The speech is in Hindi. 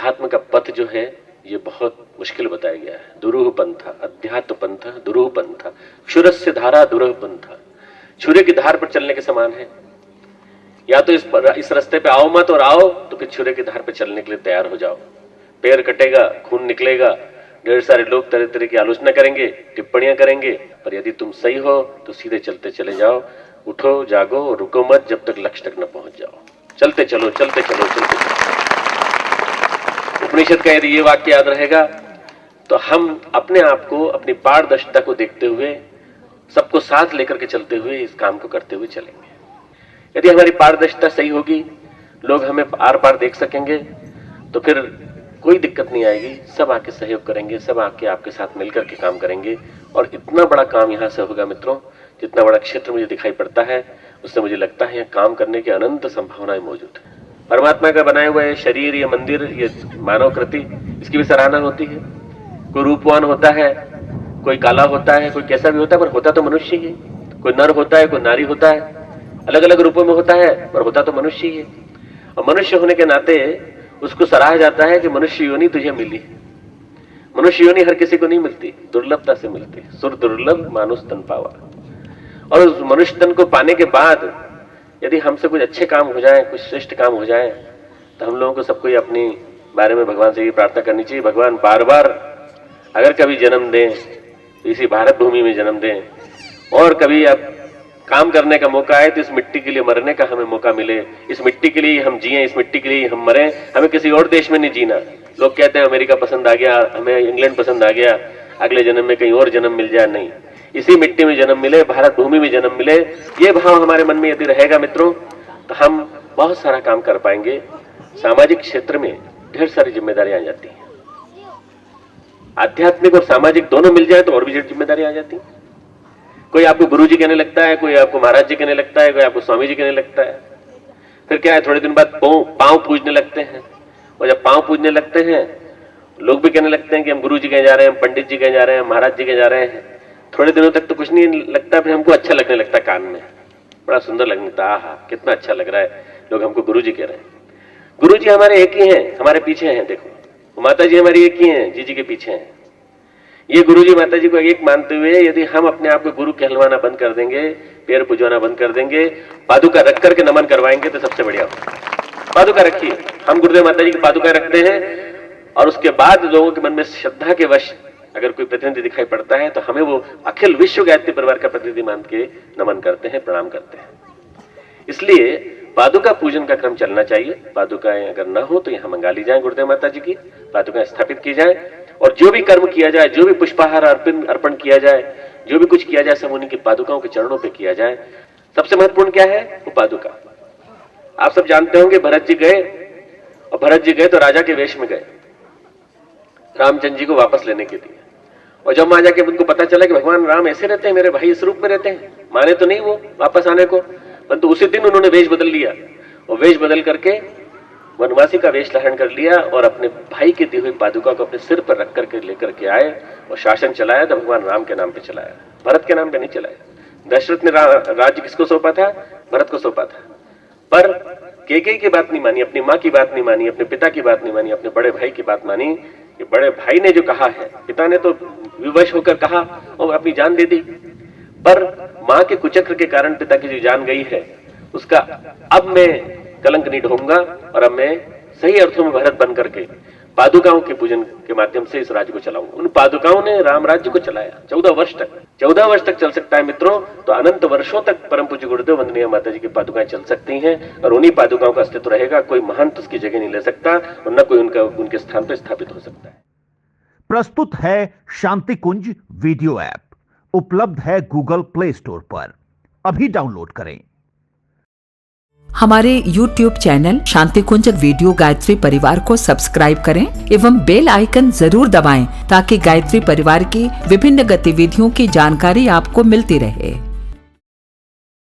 अध्यात्म का पथ जो है ये बहुत मुश्किल बताया गया है। दुरूह पंथा, अध्यात्म पंथा दुरूह पंथा, क्षुरस्य धारा दुरूह पंथा। छुरे की धार पर चलने के समान है। या तो इस रास्ते पे आओ मत, और आओ तो फिर छुरे की धार पे चलने के लिए तैयार हो जाओ। पैर कटेगा, खून निकलेगा, ढेर सारे लोग तरह तरह की आलोचना करेंगे, टिप्पणियां करेंगे, पर यदि तुम सही हो तो सीधे चलते चले जाओ। उठो, जागो और रुको मत जब तक लक्ष्य तक न पहुंच जाओ। चलते चलो, चलते चलो, चलते चलो। उपनिषद का यदि ये वाक्य याद रहेगा तो हम अपने आप को, अपनी पारदर्शिता को देखते हुए, सबको साथ लेकर के चलते हुए इस काम को करते हुए चलेंगे। यदि हमारी पारदर्शिता सही होगी, लोग हमें आर पार देख सकेंगे, तो फिर कोई दिक्कत नहीं आएगी। सब आके सहयोग करेंगे, सब आके आपके साथ मिलकर के काम करेंगे, और इतना बड़ा काम यहाँ से होगा मित्रों, जितना बड़ा क्षेत्र मुझे दिखाई पड़ता है, उससे मुझे लगता है यहाँ काम करने की अनंत संभावनाएं मौजूद है। परमात्मा का बनाया हुआ ये शरीर, ये मंदिर, ये मानव कृति, इसकी भी सराहना होती है। कोई रूपवान होता है, कोई काला होता है, कोई कैसा भी होता है, पर होता तो मनुष्य ही है। कोई नर होता है, कोई नारी होता है, अलग अलग रूपों में होता है, पर होता तो मनुष्य ही है। और मनुष्य होने के नाते उसको सराहा जाता है कि मनुष्य योनि तुझे मिली। मनुष्य योनि हर किसी को नहीं मिलती, दुर्लभता से मिलती। सुर दुर्लभ मानुष तन पावा। और उस मनुष्य तन को पाने के बाद यदि हमसे कुछ अच्छे काम हो जाए, कुछ श्रेष्ठ काम हो जाए, तो हम लोगों को सबको ही अपनी बारे में भगवान से ये प्रार्थना करनी चाहिए, भगवान बार बार अगर कभी जन्म दें तो इसी भारत भूमि में जन्म दें, और कभी अब काम करने का मौका आए तो इस मिट्टी के लिए मरने का हमें मौका मिले। इस मिट्टी के लिए हम जिए, इस मिट्टी के लिए हम मरें, हमें किसी और देश में नहीं जीना। लोग कहते हैं अमेरिका पसंद आ गया, हमें इंग्लैंड पसंद आ गया, अगले जन्म में कहीं और जन्म मिल जाए, नहीं, इसी मिट्टी में जन्म मिले, भारत भूमि में जन्म मिले। ये भाव हमारे मन में यदि रहेगा मित्रों, तो हम बहुत सारा काम कर पाएंगे। सामाजिक क्षेत्र में ढेर सारी जिम्मेदारियां आ जाती हैं। आध्यात्मिक और सामाजिक दोनों मिल जाए तो और भी जिम्मेदारियां आ जाती हैं। कोई आपको गुरुजी कहने लगता है, कोई आपको महाराज जी कहने लगता है, कोई आपको स्वामी जी कहने लगता है। फिर क्या है, थोड़े दिन बाद पांव पूजने लगते हैं, और जब पांव पूजने लगते हैं लोग भी कहने लगते हैं कि हम गुरु जी कहे जा रहे हैं, पंडित जी कहे जा रहे हैं, महाराज जी कहे जा रहे हैं। थोड़े दिनों तक तो कुछ नहीं लगता, फिर हमको अच्छा लगने लगता है, कान में बड़ा सुंदर लगने लगता है, आहा कितना अच्छा लग रहा है, लोग हमको गुरु जी कह रहे हैं। गुरु जी हमारे एक ही हैं, हमारे पीछे हैं। देखो माता जी हमारी एक ही हैं, जी के पीछे हैं। ये गुरु जी माता जी को एक मानते हुए यदि हम अपने आप को गुरु कहलवाना बंद कर देंगे, पैर पुजवाना बंद कर देंगे, पादुका रख करके नमन करवाएंगे, तो सबसे बढ़िया होगा। पादुका रखिए, हम गुरुदेव माता जी की पादुका रखते हैं, और उसके बाद लोगों के मन में श्रद्धा के वश अगर कोई प्रतिनिधि दिखाई पड़ता है तो हमें वो अखिल विश्व गायत्री परिवार का प्रतिनिधि मान के नमन करते हैं, प्रणाम करते हैं। इसलिए पादुका पूजन का क्रम चलना चाहिए। पादुकाएं अगर न हो तो यहां मंगा ली जाए, गुरुदेव माता जी की पादुकाएं स्थापित की जाए, और जो भी कर्म किया जाए, जो भी पुष्पाहार अर्पण किया जाए, जो भी कुछ किया जाए, सब उन्हीं की पादुकाओं के चरणों पे किया जाए। सबसे महत्वपूर्ण क्या है, वो पादुका। आप सब जानते होंगे भरत जी गए, और भरत जी गए तो राजा के वेश में गए रामचंद्र जी को वापस लेने के लिए। और जब वहां जाके उनको पता चला कि भगवान राम ऐसे रहते हैं, मेरे भाई इस रूप में रहते हैं, माने तो नहीं वो वापस आने को, परंतु उसी दिन उन्होंने वेश बदल लिया, और वेश बदल करके वनवासी का वेश धारण कर लिया, और अपने भाई की दी हुई पादुका को अपने सिर पर रख करके लेकर के आए, और शासन चलाया तो भगवान राम के नाम पे चलाया, भरत के नाम पे नहीं चलाया। दशरथ ने राज्य किसको सौंपा था, भरत को सौंपा था, पर केकई की बात नहीं मानी, अपनी माँ की बात नहीं मानी, अपने पिता की बात नहीं मानी, अपने बड़े भाई की बात मानी। कि बड़े भाई ने जो कहा है, पिता ने तो विवश होकर कहा और अपनी जान दे दी, पर मां के कुचक्र के कारण पिता की जो जान गई है, उसका अब मैं कलंक नहीं ढोऊंगा, और अब मैं सही अर्थों में भरत बन करके पादुकाओं के पूजन के माध्यम से इस राज्य को चलाऊंगा। उन पादुकाओं ने राम राज्य को चलाया 14 वर्ष तक। 14 वर्ष तक चल सकता है मित्रों, तो अनंत वर्षों तक परम पूज्य गुरुदेव वंदनीय माता जी की पादुकाएं चल सकती हैं, और उन्हीं पादुकाओं का अस्तित्व रहेगा। कोई महंत उसकी जगह नहीं ले सकता, और न कोई उनके स्थान पर स्थापित हो सकता है। प्रस्तुत है शांति कुंज वीडियो ऐप, उपलब्ध है गूगल प्ले स्टोर पर। अभी डाउनलोड करें। हमारे YouTube चैनल शांति कुंज वीडियो गायत्री परिवार को सब्सक्राइब करें एवं बेल आइकन जरूर दबाएं, ताकि गायत्री परिवार की विभिन्न गतिविधियों की जानकारी आपको मिलती रहे।